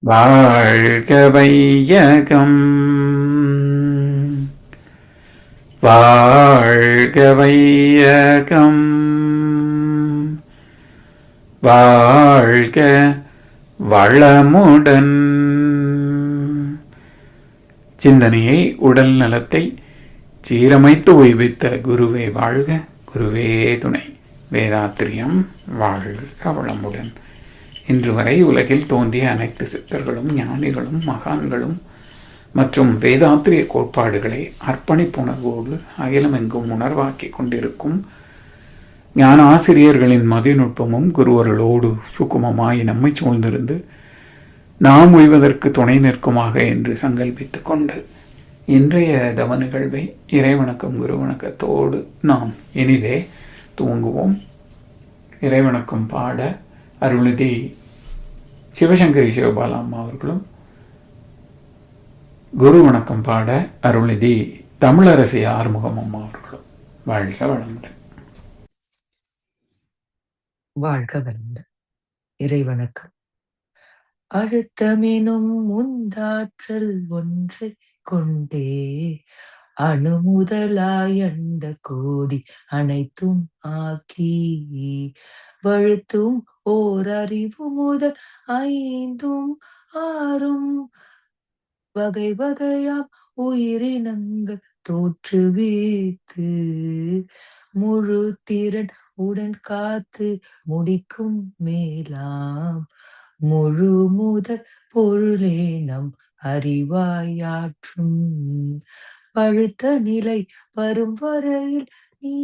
வாழ்க வையகம், வாழ்க வையகம், வாழ்க வளமுடன். சிந்தனையை, உடல் நலத்தை சீரமைத்து ஓய்வித்த குருவே வாழ்க, குருவே துணை. வேதாத்திரியம் வாழ்க வளமுடன். இன்று வரை உலகில் தோன்றிய அனைத்து சித்தர்களும் ஞானிகளும் மகான்களும் மற்றும் வேதாத்திரிய கோட்பாடுகளை அர்ப்பணிப்புணர்வோடு அகிலமெங்கும் உணர்வாக்கி கொண்டிருக்கும் ஞான ஆசிரியர்களின் மதிநுட்பமும் குருவர்களோடு சுக்குமமாய் நம்மை சூழ்ந்திருந்து நாம் உய்வதற்கு துணை நிற்குமாக என்று சங்கல்பித்துக் கொண்டு இன்றைய தவ நிகழ்வை இறைவணக்கம் குருவணக்கத்தோடு நாம் இனிதே துவங்குவோம். இறைவணக்கம் பாட அருள்நிதி சிவசங்கரி சிவபாலா அம்மா அவர்களும், குரு வணக்கம் பாட அருள்நிதி தமிழரசி ஆறுமுகம் அம்மா அவர்களும். வாழ்க வளமுடன். வாழ்க வளமுடன். இறைவணக்கம். அழுத்தமெனும் முந்தாற்றல் ஒன்றை கொண்டே அணுமுதலாய் அண்ட கோடி அனைத்தும் ஆக்கி வழுத்தும் ஓர் அறிவு முதல் ஐந்தும் ஆறும் வகை வகையாம் உயிரினங்கள் தோற்றுவித்து முழு திறன் உடன் காத்து முடிக்கும் மேலாம் முழு முதற் பொருளே நம் அறிவாயாற்றும் பழுத்த நிலை வரும் வரையில் நீ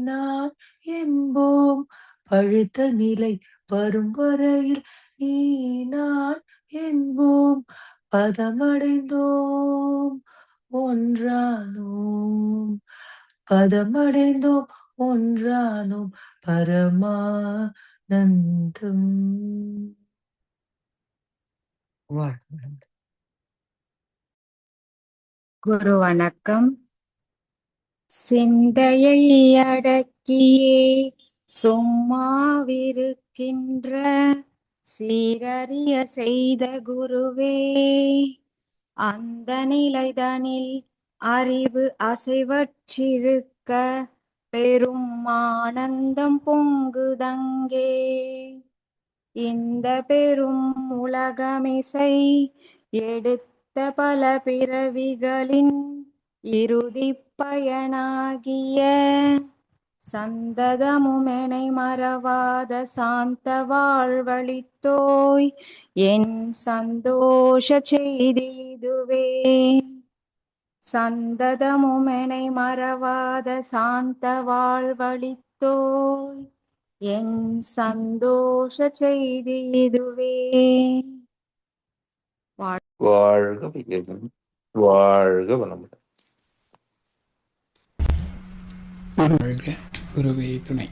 நான் என்போம். பழுத்த நிலை வரும் வரையில் நீ நான் என்போம். பதமடைந்தோம் ஒன்றானோம், பதமடைந்தோம் ஒன்றானோம் பரமானந்தம். குரு வணக்கம். சிந்தையை அடக்கியே சும்மாவிருக்கின்ற சீரறிய செய்த குருவே, அந்த நிலைதனில் அறிவு அசைவற்றிருக்க பெரும் ஆனந்தம் பொங்குதங்கே. இந்த பெரும் உலகமிசை எடுத்த பல பிறவிகளின் இறுதி பயனாகிய சந்ததமுமெனை மறவாத சாந்த வாழ்வழித்தோய் என் சந்தோஷ செய்தி இதுவே. சந்ததமுமெனை மறவாத சாந்த வாழ்வழித்தோய் என் சந்தோஷ செய்தி இதுவே. வாழ்க வையகம், வாழ்க வளமுடன். வாழ்க குருவே துணை.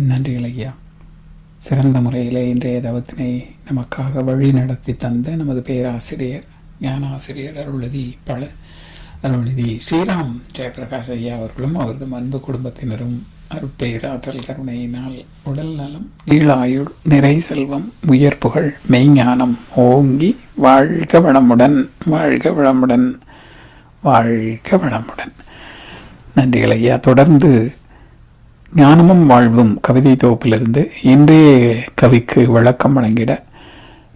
நன்றிகள் ஐயா. சிறந்த முறையில் இன்றைய தவத்தினை நமக்காக வழி நடத்தி தந்த நமது பேராசிரியர் ஞானாசிரியர் அருள்நிதி ஸ்ரீராம் ஜெயபிரகாஷ் ஐயா அவர்களும் அவரது அன்பு குடும்பத்தினரும் அருட்பேராற்றல் கருணையினால் உடல் நலம், நீளாயுள், நிறை செல்வம், உயர் புகழ், மெய்ஞானம் ஓங்கி வாழ்க வளமுடன், வாழ்க வளமுடன், வாழ்க வளமுடன். நன்றிகள் ஐயா. தொடர்ந்து ஞானமும் வாழ்வும் கவிதை தொகுப்பிலிருந்து இன்றைய கவிக்கு விளக்கம் வழங்கிட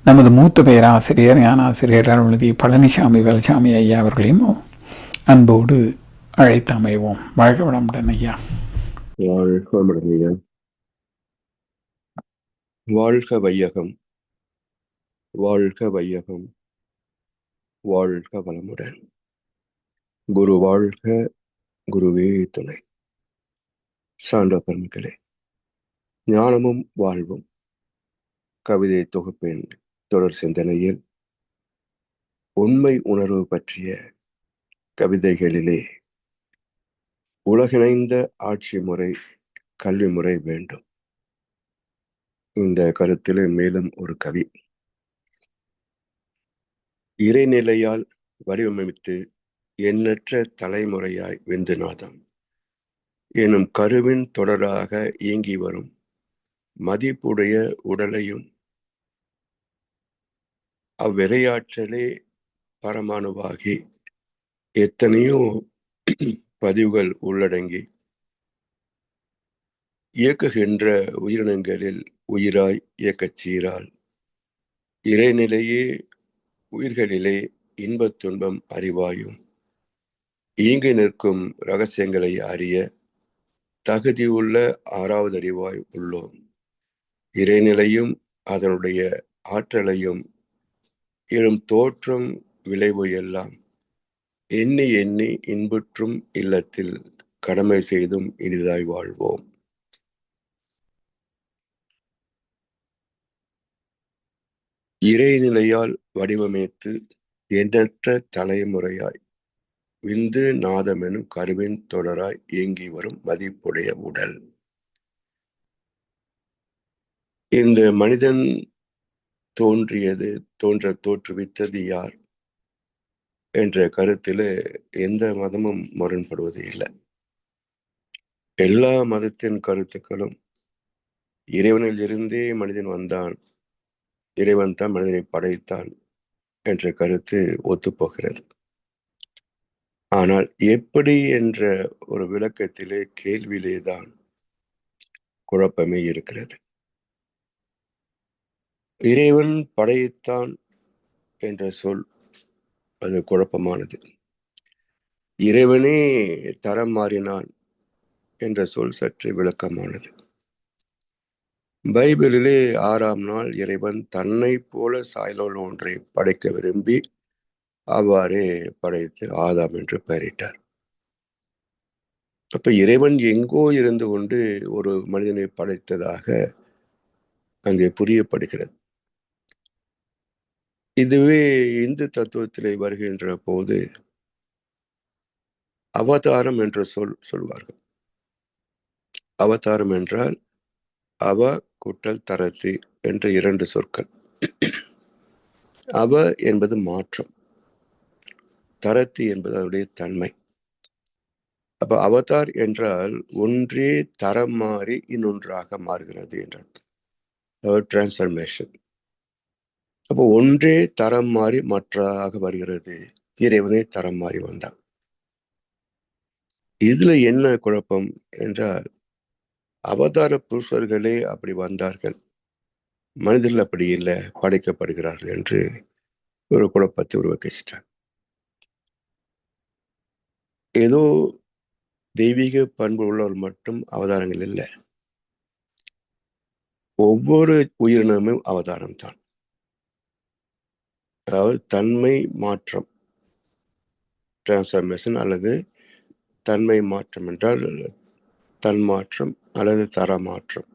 நமது மூத்த பேராசிரியர் ஞானாசிரியர் அருள்நிதி பழனிசாமி வேலுசாமி ஐயா அவர்களையும் அன்போடு அழைத்து அமைவோம். வாழ்க வளமுடன் ஐயா. வாழ்க வளமுடன் ஐயா. வாழ்க வையகம், வாழ்க வையகம், வாழ்க வளமுடன். குரு வாழ்க, குருவே துணை. சான்ற பெருமக்களே, ஞானமும் வாழ்வும் கவிதை தொகுப்பின் தொடர் சிந்தனையில் உண்மை உணர்வு பற்றிய கவிதைகளிலே உலகிணைந்த ஆட்சி முறை, கல்வி முறை வேண்டும். இந்த கருத்திலே மேலும் ஒரு கவி. இறைநிலையால் வடிவமைத்து எண்ணற்ற தலைமுறையாய் விந்துநாதம் எனும் கருவின் தொடராக இயங்கி வரும் மதிப்புடைய உடலையும் அவ்விரையாற்றலே பரமாணுவாகி எத்தனையோ பதிவுகள் உள்ளடங்கி இயக்குகின்ற உயிரினங்களில் உயிராய் இயக்கச் சீரால் இறைநிலையே உயிர்களிலே இன்பத் துன்பம் அறிவாயும் ஈங்கி நிற்கும் இரகசியங்களை அறிய தகுதியுள்ள 6வது அறிவாய் உள்ளோம். இறைநிலையும் அதனுடைய ஆற்றலையும் எழும் தோற்றம் விளைவு எல்லாம் எண்ணி எண்ணி இன்புற்றும் இல்லத்தில் கடமை செய்தும் இனிதாய் வாழ்வோம். இறைநிலையால் வடிவமைத்து எண்ணற்ற தலைமுறையாய் விந்து நாதமெனும் கருவின் தொடராய் இயங்கி வரும் மதிப்புடைய உடல். இந்த மனிதன் தோற்றுவித்தது யார் என்ற கருத்தில எந்த மதமும் முரண்படுவது இல்லை. எல்லா மதத்தின் கருத்துக்களும் இறைவனில் இருந்தே மனிதன் வந்தான், இறைவன் தான் மனிதனை படைத்தான் என்ற கருத்து ஒத்துப்போகிறது. ஆனால் எப்படி என்ற ஒரு விளக்கத்திலே கேள்வியிலேதான் குழப்பமே இருக்கிறது. இறைவன் படைத்தான் என்ற சொல் அது குழப்பமானது. இறைவனே தரம் மாறினான் என்ற சொல் சற்று விளக்கமானது. பைபிளிலே 6ஆம் நாள் இறைவன் தன்னை போல சாயலோல் ஒன்றை படைக்க விரும்பி அவ்வாறே படைத்து ஆதாம் என்று பெயரிட்டார். அப்ப இறைவன் எங்கோ இருந்து கொண்டு ஒரு மனிதனை படைத்ததாக அங்கே புரியப்படுகிறது. இதுவே இந்து தத்துவத்திலே வருகின்ற போது அவதாரம் என்ற சொல்வார்கள். அவதாரம் என்றால் அவ கூட்டல் தரத்தி என்ற 2 சொற்கள். அவ என்பது மாற்றம், தரத்தி என்பது அதனுடைய தன்மை. அப்ப அவதார் என்றால் ஒன்றே தரம் மாறி இன்னொன்றாக மாறுகிறது என்ற டிரான்ஸ்ஃபர்மேஷன். அப்போ ஒன்றே தரம் மாறி மற்றதாக வருகிறது. இறைவனே தரம் மாறி வந்தான். இதுல என்ன குழப்பம் என்றால் அவதார புருஷர்களே அப்படி வந்தார்கள், மனிதர்கள் அப்படி இல்லை, படைக்கப்படுகிறார்கள் என்று ஒரு குழப்பத்தை உருவாக்கிச்சிட்டார். ஏதோ தெய்வீக பண்பு உள்ளவர் மட்டும் அவதாரங்கள் இல்லை, ஒவ்வொரு உயிரினமும் அவதாரம் தான். அதாவது தன்மை மாற்றம், டிரான்ஸ்ஃபர்மேஷன் அல்லது தன்மை மாற்றம் என்றால் தன்மாற்றம் அல்லது தரமாற்றம்,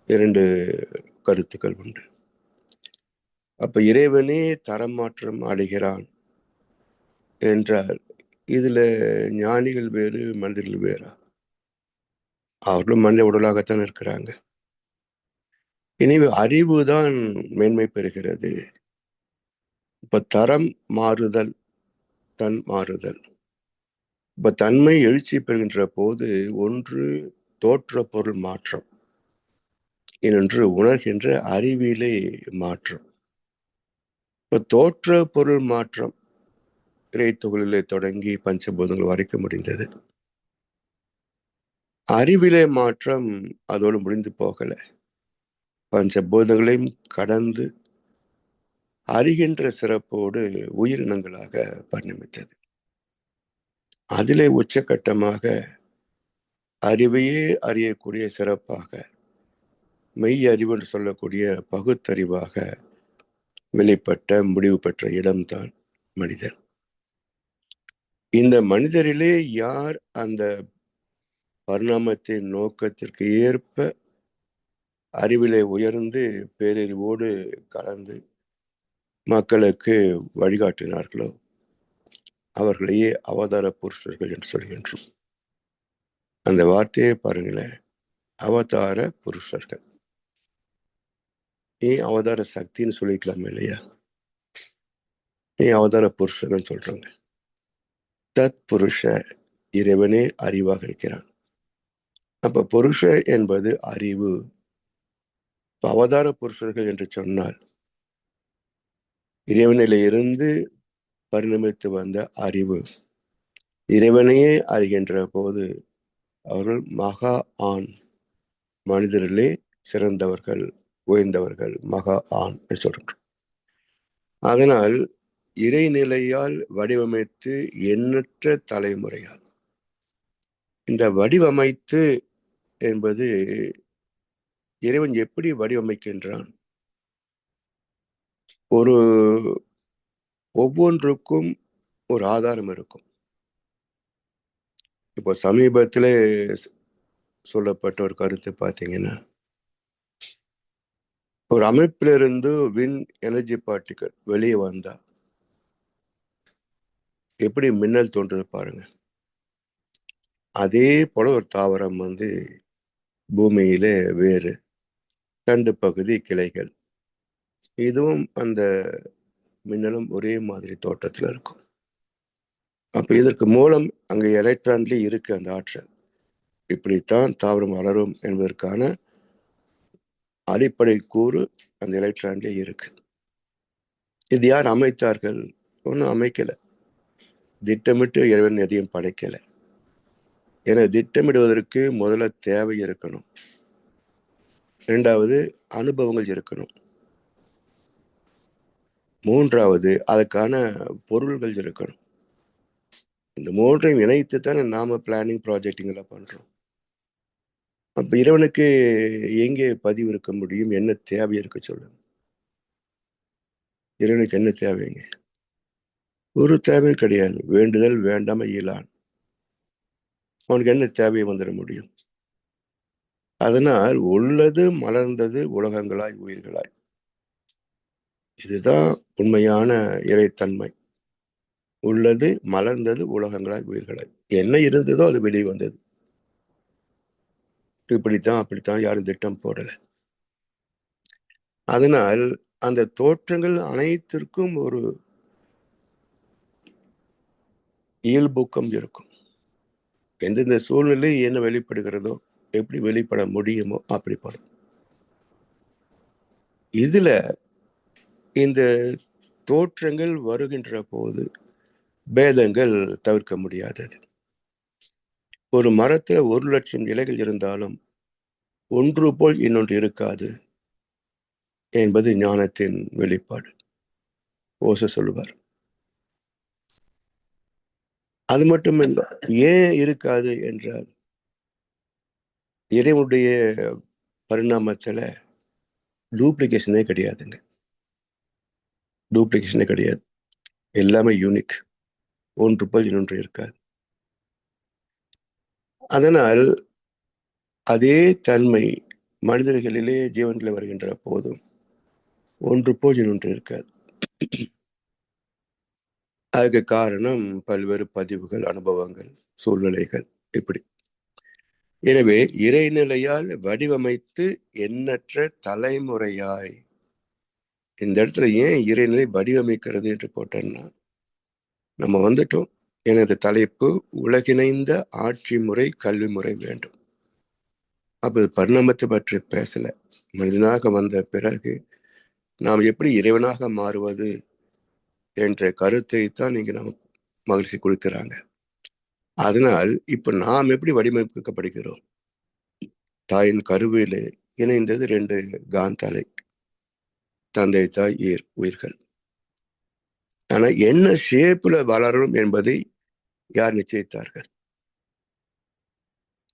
2 கருத்துக்கள் உண்டு. அப்ப இறைவனே தரமாற்றம் அடைகிறான் என்றால் இதுல ஞானிகள் வேறு மனிதர்கள் வேறா? அவர்களும் மனித உடலாகத்தான் இருக்கிறாங்க. எனவே அறிவுதான் மேன்மை பெறுகிறது. இப்ப தரம் மாறுதல், தன் மாறுதல். இப்ப தன்மை எழுச்சி பெறுகின்ற போது ஒன்று தோற்ற பொருள் மாற்றம், இன்னொன்று உணர்கின்ற அறிவிலே மாற்றம். இப்ப தோற்ற பொருள் மாற்றம் இறைத்துகளிலே தொடங்கி பஞ்சபூதங்கள் வரைக்கும் முடிந்தது. அறிவிலே மாற்றம் அதோடு முடிந்து போகல, பஞ்சபூதங்களையும் கடந்து அறிகின்ற சிறப்போடு உயிரினங்களாக பரிணமித்தது. அதிலே உச்சகட்டமாக அறிவையே அறியக்கூடிய சிறப்பாக மெய் அறிவு என்று சொல்லக்கூடிய பகுத்தறிவாக வெளிப்பட்ட முடிவு பெற்ற இடம்தான் மனிதன். இந்த மனிதரிலே யார் அந்த பரிணாமத்தின் நோக்கத்திற்கு ஏற்ப அறிவிலே உயர்ந்து பேரறிவோடு கலந்து மக்களுக்கு வழிகாட்டினார்களோ அவர்களையே அவதார புருஷர்கள் என்று சொல்கின்றோம். அந்த வார்த்தையை பாருங்களேன், அவதார புருஷர்கள். ஏன் அவதார சக்தின்னு சொல்லிக்கலாம் இல்லையா? ஏன் அவதார புருஷர்கள் சொல்றாங்க? தத் புருஷ, இறைவனே அறிவாக இருக்கிறான். அப்ப புருஷ என்பது அறிவு. அவதார புருஷர்கள் என்று சொன்னால் இறைவனிலிருந்து பரிணமித்து வந்த அறிவு. இறைவனையே அறிகின்ற போது அவர்கள் மகா ஆண், மனிதர்களே சிறந்தவர்கள், உயர்ந்தவர்கள், மகா ஆண் என்று சொல்றோம். அதனால் இறைநிலையால் வடிவமைத்து எண்ணற்ற தலைமுறையால். இந்த வடிவமைத்து என்பது இறைவன் எப்படி வடிவமைக்கின்றான்? ஒவ்வொன்றுக்கும் ஒரு ஆதாரம் இருக்கும். இப்போ சமீபத்தில் சொல்லப்பட்ட ஒரு கருத்து பார்த்தீங்கன்னா, ஒரு அமைப்பிலிருந்து வின் எனர்ஜி பார்ட்டிகல் வெளியே வந்தா எப்படி மின்னல் தோன்றுது பாருங்க. அதே போல ஒரு தாவரம் பூமியில வேறு தண்டு பகுதி கிளைகள், இதுவும் அந்த மின்னலும் ஒரே மாதிரி தோற்றத்தில் இருக்கும். அப்ப இதற்கு மூலம் அங்க எலக்ட்ரான்லேயே இருக்கு அந்த ஆற்றல். இப்படித்தான் தாவரம் வளரும் என்பதற்கான அடிப்படை கூறு அந்த எலக்ட்ரான்லேயே இருக்கு. இது யார் அமைத்தார்கள்? ஒன்றும் அமைக்கல. திட்டமிட்டு இறைவன் எதையும் படைக்கல. என திட்டமிடுவதற்கு முதல்ல தேவை இருக்கணும், இரண்டாவது அனுபவங்கள் இருக்கணும், மூன்றாவது அதுக்கான பொருள்கள் இருக்கணும். இந்த மூன்றையும் இணைத்து தானே நாம பிளானிங் ப்ராஜெக்டிங் எல்லாம் பண்றோம். அப்ப இறைவனுக்கு எங்கே பதிவு இருக்க முடியும்? என்ன தேவை இருக்க சொல்லுங்க. இறைவனுக்கு என்ன தேவைங்க? ஒரு தேவையும் கிடையாது. வேண்டுதல் வேண்டாம இயலான். அவனுக்கு என்ன தேவையை வந்துட முடியும்? அதனால் உள்ளது மலர்ந்தது உலகங்களாய் உயிர்களாய். இதுதான் உண்மையான இறைத்தன்மை. உள்ளது மலர்ந்தது உலகங்களாய் உயிர்களாய். என்ன இருந்ததோ அது வெளியே வந்தது. இப்படித்தான் அப்படித்தான் யாரும் திட்டம் போடல. அதனால் அந்த தோற்றங்கள் அனைத்திற்கும் ஒரு இயல்பூக்கம் இருக்கும். எந்தெந்த சூழ்நிலை என்ன வெளிப்படுகிறதோ, எப்படி வெளிப்பட முடியுமோ அப்படிப்படும். இதுல இந்த தோற்றங்கள் வருகின்ற போது பேதங்கள் தவிர்க்க முடியாதது. ஒரு மரத்துல 1,00,000 இலைகள் இருந்தாலும் ஒன்று போல் இன்னொன்று இருக்காது என்பது ஞானத்தின் வெளிப்பாடு. ஓச சொல்லுவார். அது மட்டும் இல்லை, ஏன் இருக்காது என்றால் இறைவனுடைய பரிணாமத்துல டூப்ளிகேஷனே கிடையாதுங்க. டூப்ளிகேஷனே கிடையாது. எல்லாமே யூனிக். ஒன்று போல் இன்னொன்று இருக்காது. அதனால் அதே தன்மை மனிதர்களிலே ஜீவன்களை வருகின்ற போதும் ஒன்று போல் இன்னொன்று இருக்காது. அதுக்கு காரணம் பல்வேறு பதிவுகள், அனுபவங்கள், சூழ்நிலைகள், இப்படி. எனவே இறைநிலையால் வடிவமைத்து எண்ணற்ற தலைமுறையாய். இந்த இடத்துல ஏன் இறைநிலை வடிவமைக்கிறது என்று போட்டோம்னா, நம்ம வந்துட்டோம். எனது தலைப்பு உலகிணைந்த ஆட்சி முறை, கல்வி முறை வேண்டும். அப்ப பரிணாமத்தை பற்றி பேசல. மனிதனாக வந்த பிறகு நாம் எப்படி இறைவனாக மாறுவது என்ற கருத்தை தான் இங்க நம்ம மகிழ்ச்சி கொடுக்கிறாங்க. அதனால் இப்ப நாம் எப்படி வடிவமைக்கப்படுகிறோம்? தாயின் கருவிலே இணைந்தது 2 காந்தலை, தந்தை தாய் உயிர்கள். ஆனா என்ன ஷேப்ல வளரும் என்பதை யார் நிச்சயித்தார்கள்?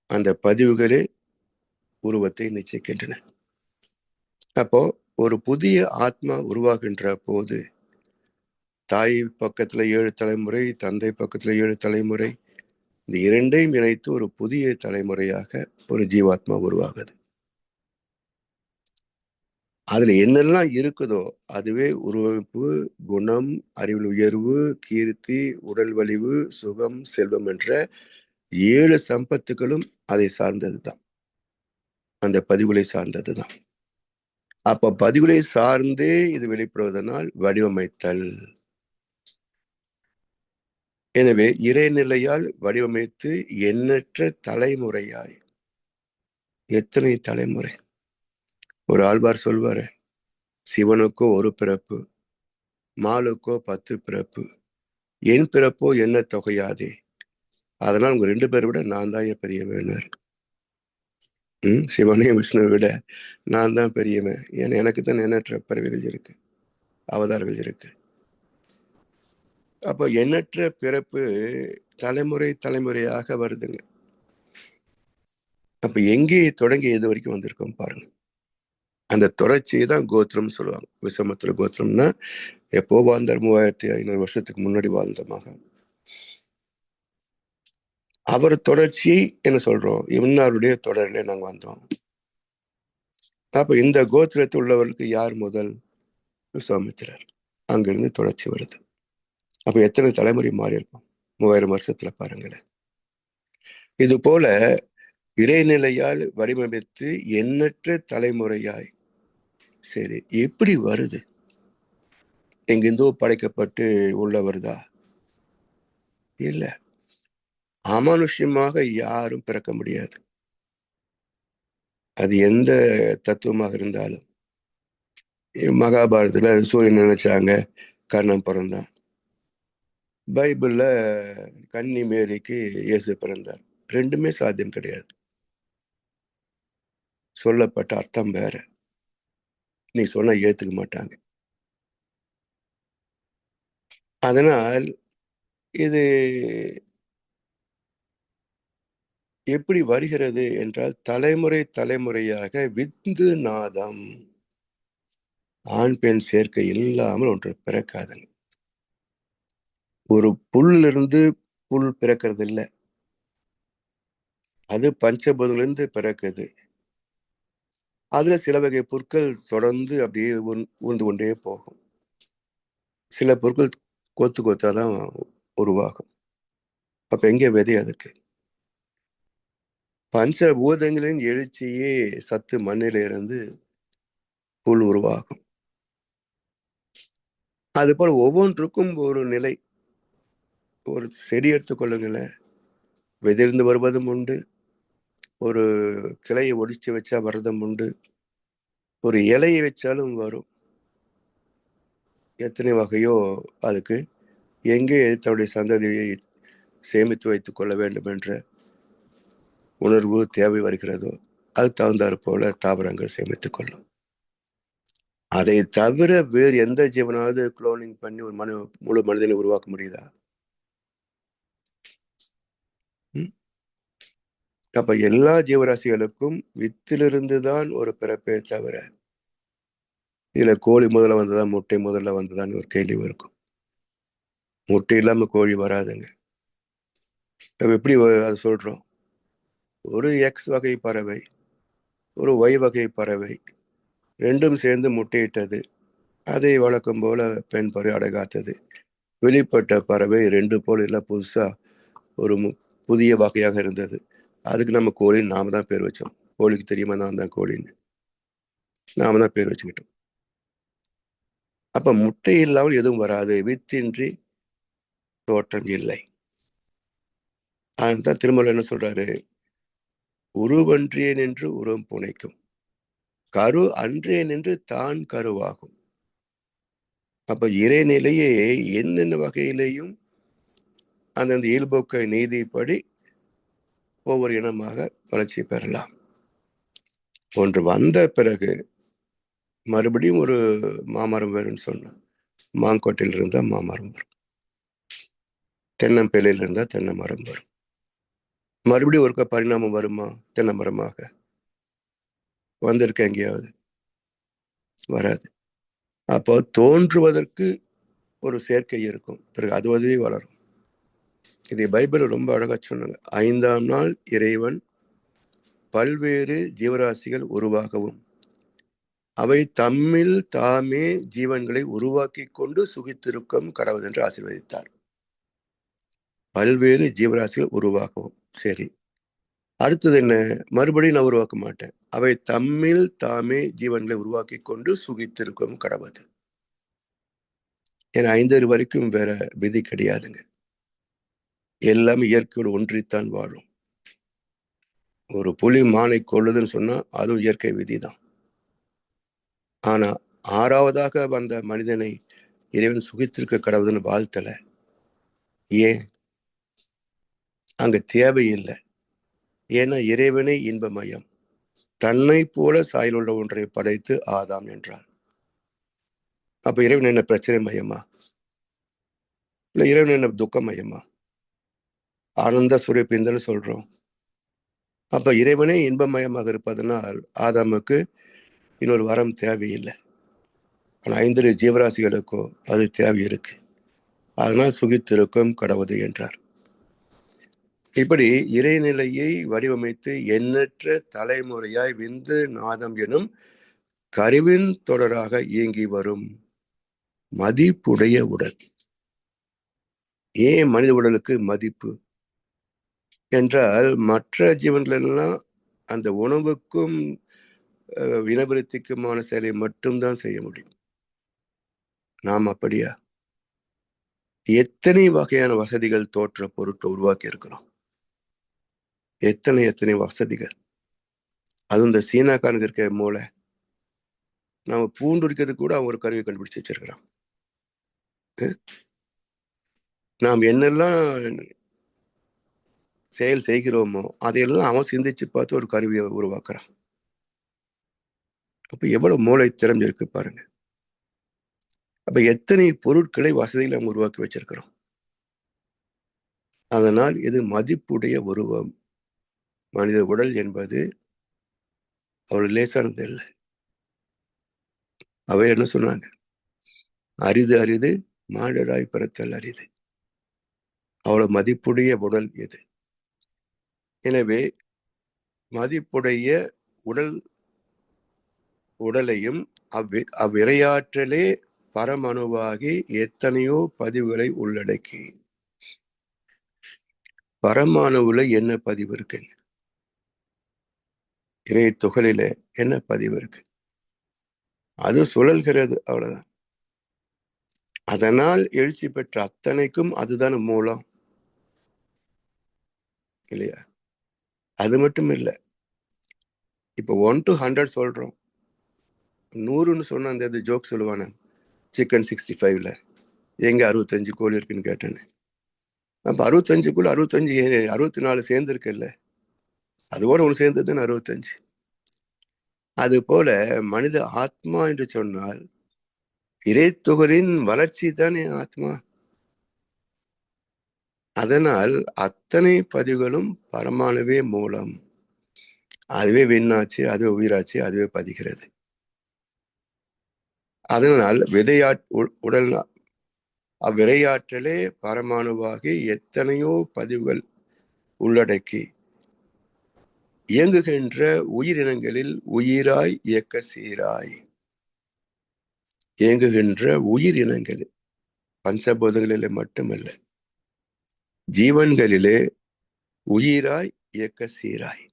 அந்த பதிவுகளே உருவத்தை நிச்சயிக்கின்றன. அப்போ ஒரு புதிய ஆத்மா உருவாகின்ற போது தாய் பக்கத்துல 7 தலைமுறை, தந்தை பக்கத்துல 7 தலைமுறை, இந்த இரண்டையும் இணைத்து ஒரு புதிய தலைமுறையாக ஒரு ஜீவாத்மா உருவாகுது. அதுல என்னெல்லாம் இருக்குதோ அதுவே உருவமைப்பு, குணம், அறிவில் உயர்வு, கீர்த்தி, உடல் வலிவு, சுகம், செல்வம் என்ற 7 சம்பத்துகளும் அதை சார்ந்ததுதான். அந்த பதிவுகளை சார்ந்ததுதான். அப்ப பதிவுகளை சார்ந்தே இது வெளிப்படுவதனால் வடிவமைத்தல். எனவே இறைநிலையால் வடிவமைத்து எண்ணற்ற தலைமுறையாய். எத்தனை தலைமுறை? ஒரு ஆழ்வார் சொல்வாரு, சிவனுக்கோ ஒரு பிறப்பு, மாலுக்கோ 10 பிறப்பு, என் பிறப்போ என்ன தொகையாதே, அதனால் உங்க 2 பேரை விட நான் தான் என் பெரியவனார். சிவனையும் விஷ்ணுவை விட நான் தான் பெரியவன். ஏன்னா எனக்கு தான் எண்ணற்ற பிறவிகள் இருக்கு, அவதாரங்கள் இருக்கு. அப்போ எண்ணற்ற பிறப்பு தலைமுறை தலைமுறையாக வருதுங்க. அப்ப எங்கே தொடங்கி எது வரைக்கும் வந்திருக்கோம் பாருங்க. அந்த தொடர்ச்சியை தான் கோத்திரம் சொல்லுவாங்க. விஸ்வாமித்திர கோத்திரம்னா எப்போ வாழ்ந்தார், 3500 வருஷத்துக்கு முன்னாடி வாழ்ந்த மகன். அவர் தொடர்ச்சி என்ன சொல்றோம், இன்னாருடைய தொடரிலே நாங்க வந்தோம். அப்ப இந்த கோத்திரத்தில் உள்ளவர்களுக்கு யார் முதல்? விஸ்வாமித்திரர். அங்கிருந்து தொடர்ச்சி வருது. அப்ப எத்தனை தலைமுறை மாறி இருக்கும் 3000 வருஷத்துல பாருங்களேன். இது போல இறைநிலையால் வடிவமைத்து எண்ணற்ற தலைமுறையாய். சரி, எப்படி வருது? எங்கிருந்தோ படைக்கப்பட்டு உள்ள வருதா? இல்ல. அமானுஷ்யமாக யாரும் பிறக்க முடியாது. அது எந்த தத்துவமாக இருந்தாலும். மகாபாரதத்துல சூரியன் நினைச்சாங்க, கர்ணன் பிறந்தான். பைபிள்ல கன்னி மேரிக்கு இயேசு பிறந்தார். ரெண்டுமே சாத்தியம் கிடையாது. சொல்லப்பட்ட அர்த்தம் வேற. நீ சொன்னா ஏத்துக்க மாட்டாங்க. அதனால் இது எப்படி வருகிறது என்றால், தலைமுறை தலைமுறையாக விந்து நாதம், ஆண் பெண் சேர்க்கை இல்லாமல் ஒன்று பிறக்காதுங்க. ஒரு புல்லிருந்து புல் பிறக்கிறது இல்லை, அது பஞ்சபூதங்களிலிருந்து பிறக்குது. அதுல சில வகை பொருட்கள் தொடர்ந்து அப்படியே ஊர்ந்து கொண்டே போகும். சில பொருட்கள் கொத்து கொத்தாதான் உருவாகும். அப்ப எங்க விதை? அதுக்கு பஞ்சபூதங்களின் எழுச்சியே சத்து மண்ணில இருந்து புல் உருவாகும். அது போல ஒவ்வொன்றுக்கும் ஒரு நிலை. ஒரு செடி எடுத்துக்கொள்ளுங்களேன், விதையிலிருந்து வருவதும் உண்டு, ஒரு கிளையை ஒடிச்சு வச்சா வர்றதும் உண்டு, ஒரு இலையை வச்சாலும் வரும். எத்தனை வகையோ அதுக்கு. எங்கே தன்னுடைய சந்ததியை சேமித்து வைத்துக் கொள்ள வேண்டும் என்ற உணர்வு தேவை வருகிறதோ அது தகுந்தாற் போல தாவரங்கள் சேமித்துக் கொள்ளும். அதை தவிர வேறு எந்த ஜீவனாவது குளோனிங் பண்ணி ஒரு முழு மனிதனை உருவாக்க முடியுதா? அப்ப எல்லா ஜீவராசிகளுக்கும் வித்திலிருந்து தான் ஒரு பிறப்பே தவிர, இதுல கோழி முதல்ல வந்ததா முட்டை முதல்ல வந்ததான்னு ஒரு கேள்வி இருக்கும். முட்டை இல்லாம கோழி வராதுங்க. எப்படி அது சொல்றோம்? ஒரு எக்ஸ் வகை பறவை, ஒரு ஒய் வகை பறவை, ரெண்டும் சேர்ந்து முட்டையிட்டது. அதை வழக்கம் போல பெண் பறவை அடகாத்தது. வெளிப்பட்ட பறவை 2 போல இல்லை, புதுசா ஒரு புதிய வகையாக இருந்தது. அதுக்கு நம்ம கோழின்னு நாம தான் பேர் வச்சோம். கோழிக்கு தெரியுமா நான் தான் கோழின்னு? நாம தான் பேர் வச்சுக்கிட்டோம். அப்ப முட்டை இல்லாமல் எதுவும் வராது. வித்தின்றி தோற்றம் இல்லை. அதுதான் திருமலை என்ன சொல்றாரு? உருவன்றியே நின்று உருவம் புனைக்கும், கரு அன்றே நின்று தான் கருவாகும். அப்ப இறைநிலையே என்னென்ன வகையிலையும் அந்தந்த இயல்போக்க நீதிப்படி ஒவ்வொரு இனமாக வளர்ச்சி பெறலாம். ஒன்று வந்த பிறகு மறுபடியும் ஒரு மாமரம் வரும்னு சொன்ன, மாங்கொட்டையில் இருந்தா மாமரம் வரும், தென்னம்பிள்ளையில் இருந்தா தென்னை மரம் வரும். மறுபடியும் ஒருக்க பரிணாமம் வருமா? தென்னை மரமாக வந்திருக்க எங்கேயாவது? வராது. அப்போ தோன்றுவதற்கு ஒரு சேர்க்கை இருக்கும், பிறகு அதுவதே வளரும். இதை பைபிள் ரொம்ப அழகா சொன்னாங்க. 5ஆம் நாள் இறைவன் பல்வேறு ஜீவராசிகள் உருவாகவும் அவை தம்மில் தாமே ஜீவன்களை உருவாக்கி கொண்டு சுகித்திருக்கும் கடவுள் என்று ஆசீர்வதித்தார். பல்வேறு ஜீவராசிகள் உருவாக்கவும். சரி, அடுத்தது என்ன? மறுபடியும் நான் உருவாக்க மாட்டேன், அவை தம்மில் தாமே ஜீவன்களை உருவாக்கி கொண்டு சுகித்திருக்கும் கடவுள். ஏன்னா 5 வரைக்கும் வேற விதி கிடையாதுங்க. எல்லாமே இயற்கையோடு ஒன்றித்தான் வாழும். ஒரு புலி மானை கொள்ளுதுன்னு சொன்னா அதுவும் இயற்கை விதி தான். ஆனா 6வதாக வந்த மனிதனை இறைவன் சுகித்திருக்க கடவுள்னு வாழ்த்தல. ஏன்? அங்க தேவையில்லை. ஏன்னா இறைவனே இன்பமயம். தன்னை போல சாயல் உள்ள ஒன்றை படைத்து ஆதாம் என்றார். அப்ப இறைவன் என்ன பிரச்சனை மயமா? இல்ல இறைவன் என்ன துக்கமயமா? ஆனந்த சுரப்பிந்தன்னு சொல்றோம். அப்ப இறைவனே இன்பமயமாக இருப்பதனால் ஆதாமுக்கு இன்னொரு வரம் தேவையில்லை. ஆனா 5 ஜீவராசிகளுக்கோ அது தேவை இருக்கு. அதனால் சுகித்திருக்கும் கடவுது என்றார். இப்படி இறைநிலையை வடிவமைத்து எண்ணற்ற தலைமுறையாய் விந்து நாதம் எனும் கருவின் தொடராக இயங்கி வரும் மதிப்புடைய உடல். ஏன் மனித உடலுக்கு மதிப்பு என்றால், மற்ற ஜீவன்களெல்லாம் அந்த உணவுக்கும் இனவிருத்திக்குமான செயலை மட்டும்தான் செய்ய முடியும். நாம் அப்படியா? எத்தனை வகையான வசதிகள் தோற்ற பொருட்களை உருவாக்கி இருக்கிறோம். எத்தனை வசதிகள். அதுவும் இந்த சீனாக்காரனுக்கு இருக்க மூளை, நாம பூண்டு இருக்கிறது கூட அவங்க ஒரு கருவியை கண்டுபிடிச்சு வச்சிருக்கிறான். நாம் என்னெல்லாம் செயல் செய்கிறோமோ அதையெல்லாம் அவன் சிந்திச்சு பார்த்து ஒரு கருவியை உருவாக்குறான். அப்ப எவ்வளவு மூளை திறமை இருக்கு பாருங்க. அப்ப எத்தனை பொருட்களை வசதியில் நம்ம உருவாக்கி வச்சிருக்கிறோம். அதனால் இது மதிப்புடைய உருவம். மனித உடல் என்பது அவ்வளவு லேசானது இல்லை. அவை என்ன சொன்னாங்க? அரிது அரிது மாடராய் பிறத்தல் அரிது. அவ்வளவு மதிப்புடைய உடல் இது. எனவே மதிப்புடைய உடலையும் அவ்விரையாற்றலே பரமணுவாகி எத்தனையோ பதிவுகளை உள்ளடக்கி. பரமாணுவுல என்ன பதிவு இருக்குங்க? இறை துகளில என்ன பதிவு இருக்கு? அது சுழல்கிறது, அவ்வளவுதான். அதனால் எழுச்சி பெற்ற அத்தனைக்கும் அதுதான் மூலம் இல்லையா? அது மட்டும் இல்லை. இப்ப 1 to 100 சொல்றோம். 100ன்னு சொன்ன அந்த ஜோக் சொல்லுவானே, சிக்கன் 65ல எங்க 65 கோழி இருக்குன்னு கேட்டேன்னு. அப்ப 65க்குள்ள 64 சேர்ந்து இருக்குல்ல, அதுவோட ஒன்று சேர்ந்ததுன்னு 65. அது போல மனித ஆத்மா என்று சொன்னால் இறைத்துகளின் வளர்ச்சி தானே ஆத்மா. அதனால் அத்தனை பதிவுகளும் பரமானவே மூலம். அதுவே விண்ணாச்சு, அதுவே உயிராச்சு, அதுவே பதிகிறது. அதனால் உடல் அவ்விரையாற்றலே பரமாணுவாகி எத்தனையோ பதிவுகள் உள்ளடக்கி இயங்குகின்ற உயிரினங்களில் உயிராய் இயக்க சீராய் இயங்குகின்ற உயிரினங்களில், பஞ்சபூதங்களிலே மட்டுமல்ல, ஜீவன்களிலே உயிராய் இயக்க சீராய்.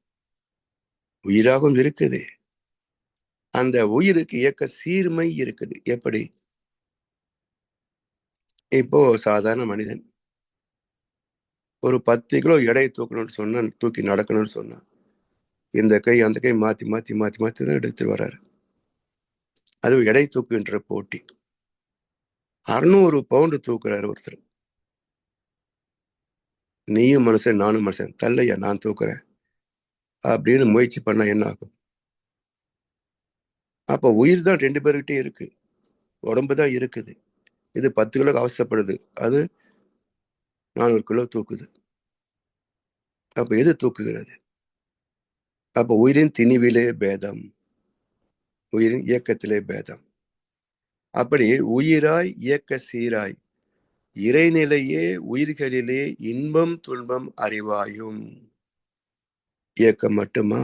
உயிராகவும் இருக்குது. அந்த உயிருக்கு இயக்க சீர்மை இருக்குது. எப்படி? இப்போ சாதாரண மனிதன் ஒரு 10 கிலோ எடையை தூக்கணும்னு சொன்னா, தூக்கி நடக்கணும்னு சொன்னா, இந்த கை அந்த கை மாத்தி மாத்தி மாத்தி மாத்தி தான் எடுத்துட்டு வர்றாரு. அது எடை தூக்குகின்ற போட்டி. 600 பவுண்டு தூக்குறாரு ஒருத்தர். நீயும் மனுஷன் நானும் மனுஷன், தள்ளையா நான் தூக்குறேன் அப்படின்னு முயற்சி பண்ணா என்ன ஆகும்? அப்ப உயிர் தான் 2 பேர்கிட்டே இருக்கு, உடம்பு தான் இருக்குது. இது 10 கிலோ அவசரப்படுது, அது 400 கிலோ தூக்குது. அப்ப எது தூக்குகிறது? அப்ப உயிரின் திணிவிலே பேதம், உயிரின் இயக்கத்திலே பேதம். அப்படி உயிராய் இயக்க சீராய் இறைநிலையே உயிர்களிலே இன்பம் துன்பம் அறிவாயும். இயக்கம் மட்டுமா?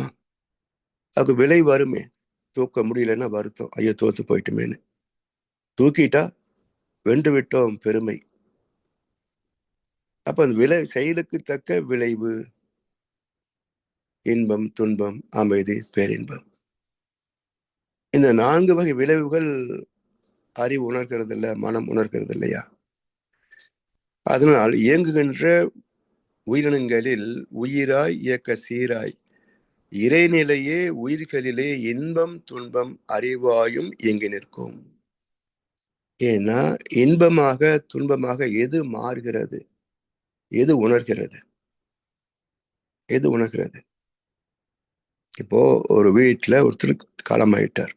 அதுக்கு விலை வருமே. தூக்க முடியலன்னா வருத்தம், ஐயோ தோத்து போயிட்டுமேனு. தூக்கிட்டா வென்று விட்டோம் பெருமை. அப்ப அந்த செயலுக்கு தக்க விளைவு, இன்பம் துன்பம் அமைதி பேரின்பம். இந்த 4 வகை விளைவுகள் அறிவு உணர்கிறது இல்ல, மனம் உணர்கிறது இல்லையா? அதனால் இயங்குகின்ற உயிரினங்களில் உயிராய் இயக்க சீராய் இறைநிலையே உயிர்களிலே இன்பம் துன்பம் அறிவாயும் இயங்கி நிற்கும். ஏன்னா இன்பமாக துன்பமாக எது மாறுகிறது, எது உணர்கிறது, எது உணர்கிறது? இப்போ ஒரு வீட்டுல ஒருத்தர் காலமாயிட்டார்,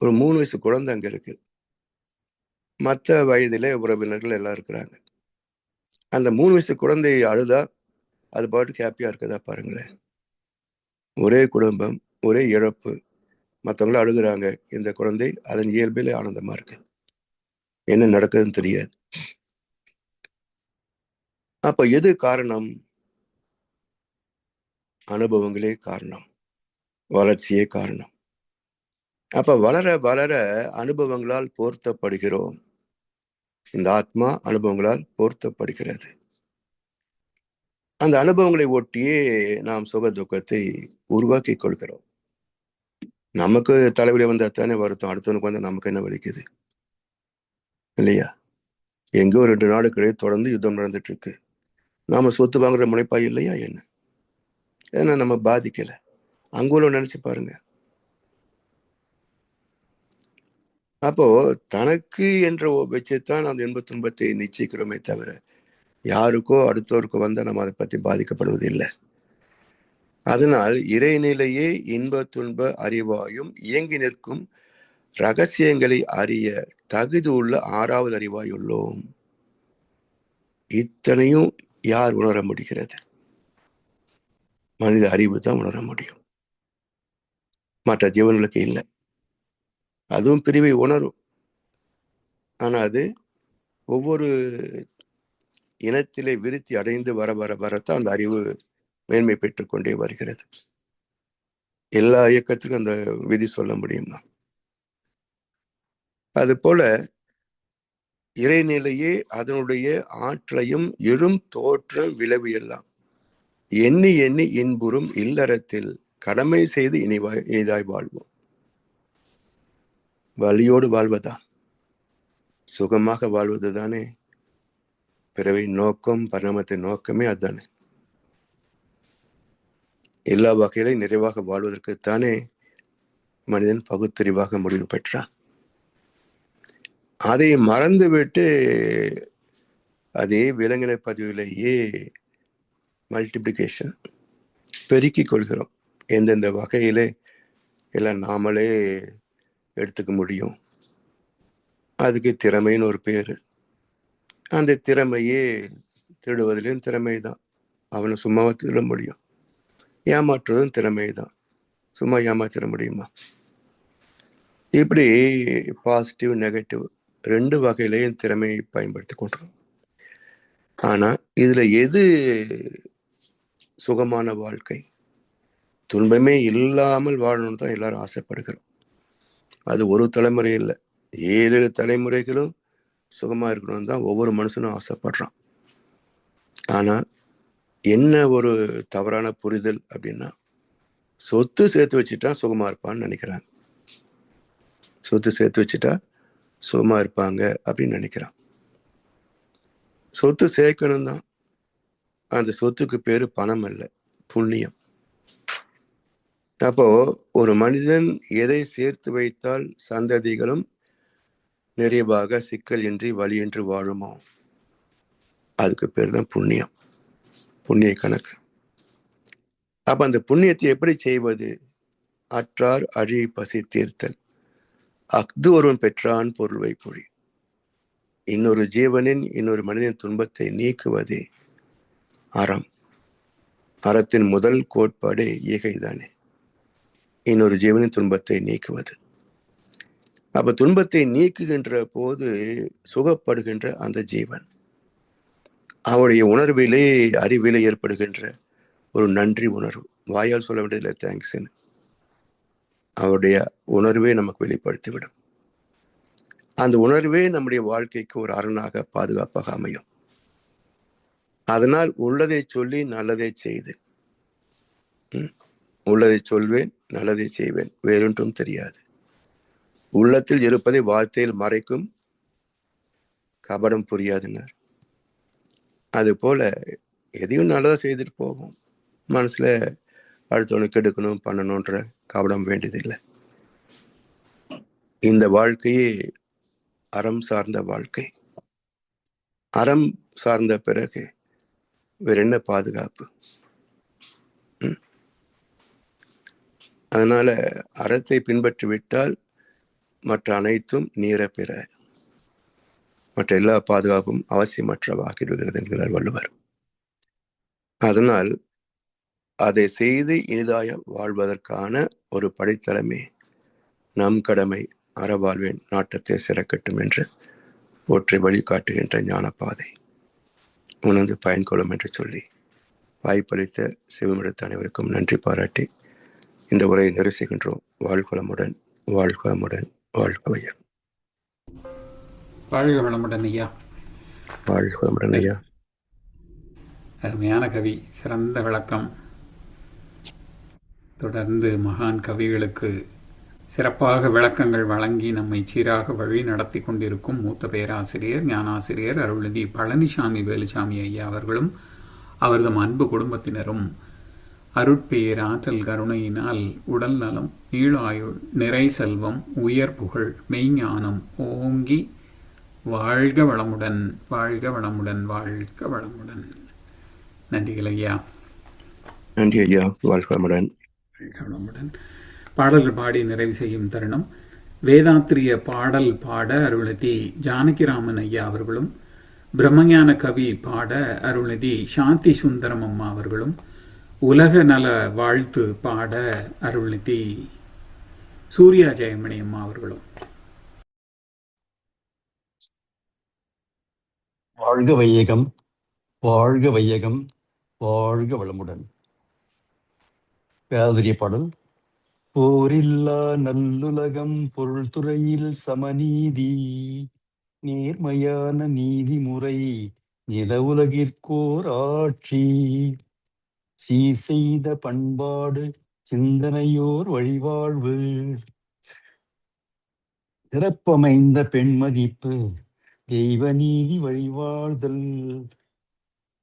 ஒரு 3 வயசு குழந்தை அங்க இருக்கு, மற்ற வயதிலே உறவினர்கள் எல்லாம் இருக்கிறாங்க. அந்த 3 வயசு குழந்தை அழுதா அது பாட்டுக்கு ஹாப்பியா இருக்குதா பாருங்களேன். ஒரே குடும்பம், ஒரே இழப்பு, மற்றவங்களும் அழுகுறாங்க, இந்த குழந்தை அதன் இயல்பிலே ஆனந்தமா இருக்கு. என்ன நடக்குதுன்னு தெரியாது. அப்ப எது காரணம்? அனுபவங்களே காரணம், வளர்ச்சியே காரணம். அப்ப வளர வளர அனுபவங்களால் போர்த்தப்படுகிறோம். இந்த ஆத்மா அனுபவங்களால் போர்த்தப்படுகிறது. அந்த அனுபவங்களை ஒட்டியே நாம் சுக துக்கத்தை உருவாக்கி கொள்கிறோம். நமக்கு தலைவலி வந்தா தானே வருத்தம், அடுத்தவனுக்கு வந்தா நமக்கு என்ன வலிக்குது இல்லையா? எங்கோ 2 நாடுகளே தொடர்ந்து யுத்தம் நடந்துட்டு இருக்கு, நாம சொத்து வாங்குற முனைப்பா இல்லையா என்ன? ஏன்னா நம்ம பாதிக்கல. அங்குள்ள நினைச்சு பாருங்க. அப்போ தனக்கு என்ற வச்சுத்தான் அந்த இன்ப துன்பத்தை நிச்சயிக்கிறோமே தவிர யாருக்கோ அடுத்தவருக்கோ வந்தா நம்ம அதை பத்தி பாதிக்கப்படுவது இல்லை. அதனால் இறைநிலையே இன்ப துன்ப அறிவாயும் இயங்கி நிற்கும் ரகசியங்களை அறிய தகுதி உள்ள 6வது அறிவாயுள்ளோம். இத்தனையும் யார் உணர முடிகிறது? மனித அறிவு தான் உணர முடியும், மற்ற ஜீவன்களுக்கு இல்லை. அதுவும் பிரிவை உணரும், ஆனா அது ஒவ்வொரு இனத்திலே விருத்தி அடைந்து வர வர வரத்தான் அந்த அறிவு மேன்மை பெற்றுக் கொண்டே வருகிறது. எல்லா இயக்கத்துக்கும் அந்த விதி சொல்ல முடியுமா? அது போல இறைநிலையே அதனுடைய ஆற்றலையும் எழும் தோற்றம் விளைவு எல்லாம் எண்ணி எண்ணி இன்புறும் இல்லறத்தில் கடமை செய்து இனிதாய் வாழ்வோம். வலியோடு வாழ்வதா? சுகமாக வாழ்வது தானே பிறவை நோக்கம், பரிணாமத்தின் நோக்கமே அதுதானே. எல்லா வகையிலும் நிறைவாக வாழ்வதற்குத்தானே மனிதன் பகுத்தறிவாக முடிவு பெற்றான். அதை மறந்துவிட்டு அதே விலங்கின பதிவிலேயே மல்டிப்ளிகேஷன் பெருக்கிக் கொள்கிறோம். எந்தெந்த வகையிலே எல்லாம் நாமளே எடுத்துக்க முடியும், அதுக்கு திறமைன்னு ஒரு பேரு. அந்த திறமையே திருடுவதிலும் திறமை தான், அவனை சும்மாவா திருட முடியும்? ஏமாற்றுவதும் திறமை தான், சும்மா ஏமாத்திட முடியுமா? இப்படி பாசிட்டிவ் நெகட்டிவ் 2 வகையிலையும் திறமையை பயன்படுத்தி கொண்டோம். ஆனா இதுல எது சுகமான வாழ்க்கை? துன்பமே இல்லாமல் வாழணும்னு தான் எல்லாரும் ஆசைப்படுகிறோம். அது ஒரு தலைமுறை இல்லை, 7 தலைமுறைகளும் சுகமா இருக்கணும்னு தான் ஒவ்வொரு மனுஷனும் ஆசைப்படுறான். ஆனா என்ன ஒரு தவறான புரிதல் அப்படின்னா, சொத்து சேர்த்து வச்சுட்டா சுகமா இருப்பான்னு நினைக்கிறாங்க. சொத்து சேர்த்து வச்சுட்டா சுகமா இருப்பாங்க அப்படின்னு நினைக்கிறான். சொத்து சேர்க்கணும் தான், அந்த சொத்துக்கு பேரு பணம் அல்ல, புண்ணியம். அப்போ ஒரு மனிதன் எதை சேர்த்து வைத்தால் சந்ததிகளும் நிறைவாக சிக்கல் இன்றி வழியின்றி வாழுமோ அதுக்கு பேர் தான் புண்ணியம், புண்ணிய கணக்கு. அப்ப அந்த புண்ணியத்தை எப்படி செய்வது? அற்றார் அழி பசி தீர்த்தல், அஃது ஒருவன் பெற்றான் பொருள் வைப்பொழி. இன்னொரு ஜீவனின் இன்னொரு மனிதன் துன்பத்தை நீக்குவதே அறம். அறத்தின் முதல் கோட்பாடு ஈகைதானே, இன்னொரு ஜீவனின் துன்பத்தை நீக்குவது. அப்ப துன்பத்தை நீக்குகின்ற போது சுகப்படுகின்ற அந்த ஜீவன் அவருடைய உணர்விலே அறிவிலே ஏற்படுகின்ற ஒரு நன்றி உணர்வு, வாயால் சொல்ல வேண்டியதில்லை தேங்க்ஸ்ன்னு, அவருடைய உணர்வே நமக்கு வெளிப்படுத்திவிடும். அந்த உணர்வே நம்முடைய வாழ்க்கைக்கு ஒரு அரணாக பாதுகாப்பாக அமையும். அதனால் உள்ளதை சொல்லி நல்லதை செய்து, உள்ளதை சொல்வேன் நல்லதை செய்வேன், வேறொன்றும் தெரியாது. உள்ளத்தில் இருப்பதை வார்த்தையில் மறைக்கும் கபடம் புரியாதுன்னார். அது போல எதையும் நல்லதா செய்துட்டு போவோம், மனசுல அடுத்தவனுக்கு எடுக்கணும் பண்ணணுன்ற கபடம் வேண்டியதில்லை. இந்த வாழ்க்கையே அறம் சார்ந்த வாழ்க்கை. அறம் சார்ந்த பிறகு வேற என்ன பாதுகாப்பு? அதனால அறத்தை பின்பற்றிவிட்டால் மற்ற அனைத்தும் நீர பிற, மற்ற எல்லா பாதுகாப்பும் அவசியமற்றவாகிவிடுகிறது என்கிறார் வள்ளுவர். அதனால் அதை செய்து இனிதாய வாழ்வதற்கான ஒரு படித்தளமே நம் கடமை, அறவாழ்வின் நாட்டத்தை சிறக்கட்டும் என்று ஒற்றை வழிகாட்டுகின்ற ஞானப்பாதை உணர்ந்து பயன்கொள்ளும் என்று சொல்லி வாய்ப்பளித்த சிவமெடுத்த அனைவருக்கும் நன்றி பாராட்டி இந்த உரையை நெரிசுகின்றோம். வாழ்வளமுடன், வாழ்வளமுடன், வாழ்க வையம். வாழ்க வளமுடன் ஐயா. வாழ்க வளமுடன் ஐயா. அருமையான கவி, சிறந்த விளக்கம். தொடர்ந்து மகான் கவிகளுக்கு சிறப்பாக விளக்கங்கள் வழங்கி நம்மை சீராக வழி நடத்தி கொண்டிருக்கும் மூத்த பேராசிரியர் ஞானாசிரியர் அருள்நிதி பழனிசாமி வேலுசாமி ஐயா அவர்களும் அவர்தம் அன்பு குடும்பத்தினரும் அருட்பேராற்றல் கருணையினால் உடல் நலம், நீளாயுள், நிறை செல்வம், உயர் புகழ், மெய்ஞானம் ஓங்கி வாழ்க வளமுடன், வாழ்க வளமுடன், வாழ்க வளமுடன். நன்றிகள் ஐயா. நன்றி ஐயா. வாழ்க வளமுடன், வாழ்க வளமுடன். பாடல்கள் பாடி நிறைவு செய்யும் தருணம். வேதாத்திரிய பாடல் பாட அருள்நிதி ஜானகிராமன் ஐயா அவர்களும், பிரம்மஞான கவி பாட அருள்நிதி சாந்தி சுந்தரம் அம்மா அவர்களும், உலக நல வாழ்த்து பாட அருள்நிதி சூர்யா ஜெயமணி அம்மா அவர்களும். வாழ்க வையகம், வாழ்க வையகம், வாழ்க வளமுடன். வேதாத்திரிய பாடல். போரில்லா நல்லுலகம், பொருள் துறையில் சமநீதி, நேர்மையான நீதிமுறை, நில உலகிற்கோர் ஆட்சி, சீர் செய்த பண்பாடு, சிந்தனையோர் வழிவாழ்வு, சிறப்பமைந்த பெண்மதிப்பு, தெய்வ நீதி வழிவாழ்தல்,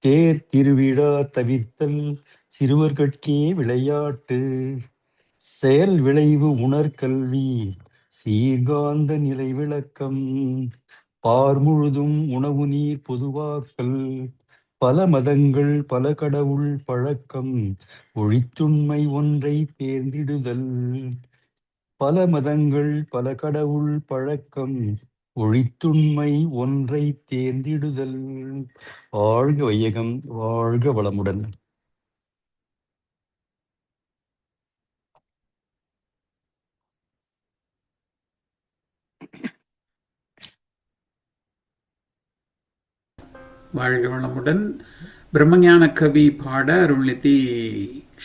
தேர் திருவிழா தவிர்த்தல், சிறுவர்கட்கே விளையாட்டு, செயல் விளைவு உணர்கல்வி, சீர்காந்த நிலை விளக்கம், பார் முழுதும் உணவு நீர் பொதுவாக்கல், பல மதங்கள் பல கடவுள் பழக்கம், ஒழித்துண்மை ஒன்றை தேர்ந்திடுதல், பல மதங்கள் பல கடவுள் பழக்கம், ஒழித்துண்மை ஒன்றை தேர்ந்திடுதல். வாழ்க வையகம், வாழ்க வளமுடன். வாழ்க வளமுடன். பிரம்மஞான கவி பாட அருள்நிதி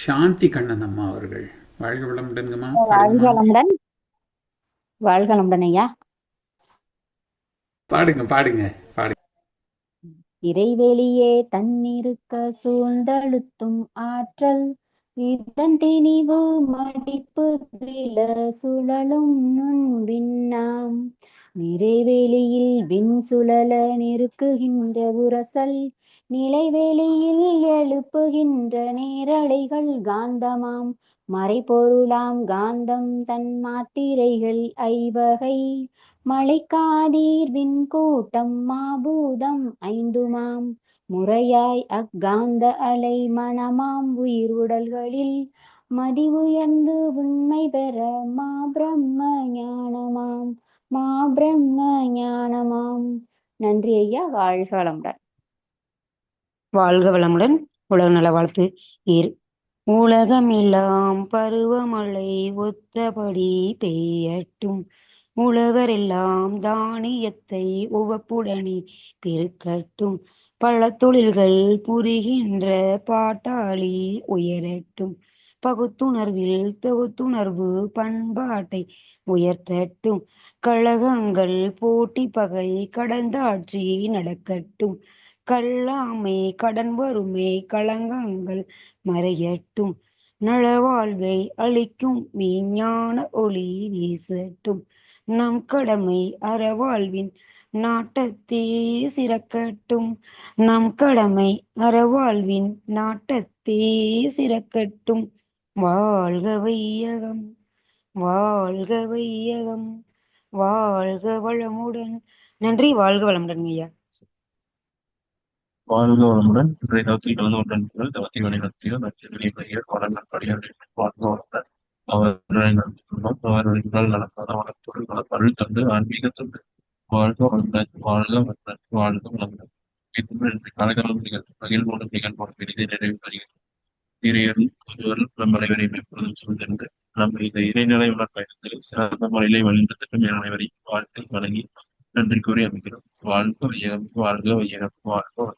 சாந்தி கண்ணன் அம்மா அவர்கள். வாழ்க வளமுடன்ங்கம்மா. வாழ்க வளமுடன். வாழ்க வளமுடன் ஐயா. பாடுங்க பாடுங்க பாடுங்க. இறைவெளியே தன்னிருக்க சூழ்ந்தழுத்தும் ஆற்றல், இதன் திணிவு மடிப்பு வில சுழலும் நுண்விண்ணாம், நிறைவெளியில் விண் சுழல நெருக்குகின்ற உரசல், நிலைவெளியில் எழுப்புகின்ற நேரலைகள் காந்தமாம், மறைபொருளாம் காந்தம் தன் மாத்திரைகள் ஐவகை, மழைக்காதீர் விண்கூட்டம் மாபூதம் ஐந்துமாம், முறையாய் அக்காந்த அலை மனமாம் உயிர் உடல்களில், மதி உயர்ந்து உண்மை பெற மா பிரம்ம ஞானமாம், மா பிரம்ம ஞானமாம். நன்றி ஐயா. வாழ்க வளமுடன். வாழ்க வளமுடன். உலக நல வாழ்த்து. உலகமெல்லாம் பருவமழை ஒத்தபடி பெய்யட்டும், உழவரெல்லாம் தானியத்தை உவப்புடனே பெருக்கட்டும், பல தொழில்கள் புரிகின்ற பாட்டாளி உயரட்டும், பகுத்துணர்வில் தொகுத்துணர்வு பண்பாட்டை உயர்த்தட்டும், கழகங்கள் போட்டி பகை கடந்தாட்சி நடக்கட்டும், கல்லாமை கடன் வறுமை களங்கங்கள் மறையட்டும், நலவாழ்வை அளிக்கும் மெய்ஞான ஒளி வீசட்டும், நம் கடமை அறவாழ்வின் நாட்டத்தே சிறக்கட்டும், நம் கடமை அறவாழ்வின் நாட்டத்தே சிறக்கட்டும். வாழ்க வையகம், வாழ்க வையகம், வாழ்க வளமுடன். நன்றி. வாழ்க வளமுடன் ஐயா. வாழ்க வளமுடன். இன்றைய தவத்தில் கலந்து கொண்ட நண்பர்கள் தவத்தை வழிநடத்திய நட்சத்திர பெயர் பாடல் படியாளர் வாழ்க வளமுடன். அவர்களை நம்பிக்கொண்டோம். அவர்களை உடல் நலப்பாத வளப்பொருள் வளப்பருள் தந்து ஆன்மீக தொண்டு. வாழ்க வளமுடன். வாழ்க வளமுடன். வாழ்க வளமுடன். இத்துடன் காலகாலம் மகிழ்வோடும் நிகழ்வோடும் பெரிதை நிறைவு பெறுகிறது. இறையருள் ஒருவருள் நம் அனைவரையும் எப்பொழுதும் சூழ்ந்திருந்து நம்ம இந்த இறைநிலை உணர் பயணத்தில் சிறந்த முறையிலே வழிநடத்தட்டும் என அனைவரையும் வாழ்த்து வழங்கி நன்றி கூறி அமைக்கிறோம். வாழ்க வையகம், வாழ்க வையகம், வாழ்க